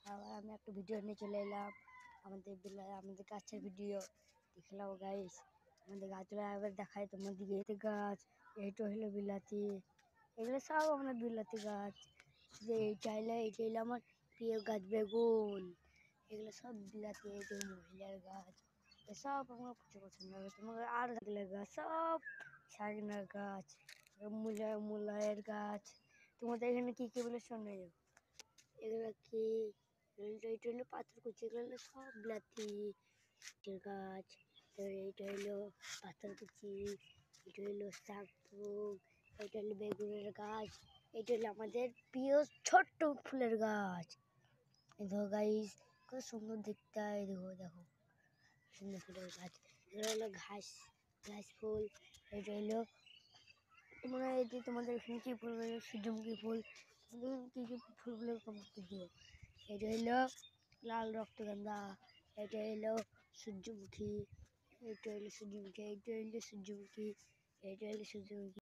আবার আমি একটা ভিডিও নিয়ে চলে এলাম আমাদের গাছের ভিডিও দেখলাম গাইস। আমাদের গাছগুলো আবার দেখায় তোমাদেরকে। এতে গাছ, এইটা হলো বিলাতি, এগুলো সব আমাদের বিলাতি গাছ। যে এইটা হলো আমার প্রিয় গাছ বেগুন। এগুলো সব বিলাতি, এই যে মহিলার গাছ, এসব আমার প্রচুর পছন্দ হবে। তোমার আর গাছ সব শাকনার গাছ, মূলায়ের গাছ। তোমাদের এখানে কি কি বলে শোনো? এগুলো কি? এটা হলো পাথরকুচি, এগুলো হলো সব বিলাতি গাছ। এইটা হলো পাথরকুচি, এটা হলো শাকপুক, এটা হলো বেগুনের গাছ, এটা হলো আমাদের প্রিয় ছোট্ট ফুলের গাছ। দেখো গাইস, কত সুন্দর দেখতে হয়। দেখো দেখো সুন্দর ফুলের গাছ। এগুলো হলো ঘাস ফুল। এটা হলো তোমরা এই যে তোমাদের এখানে কি ফুল বলে? সূর্যমুখী ফুল। কি কি ফুলগুলো কমতে দিও। এটা হলো লাল রক্তগন্ধা, এটা হলো সূর্যমুখী, এটা হলো সূর্যমুখী, এটা হলো সূর্যমুখী, এটা হলো সূর্যমুখী।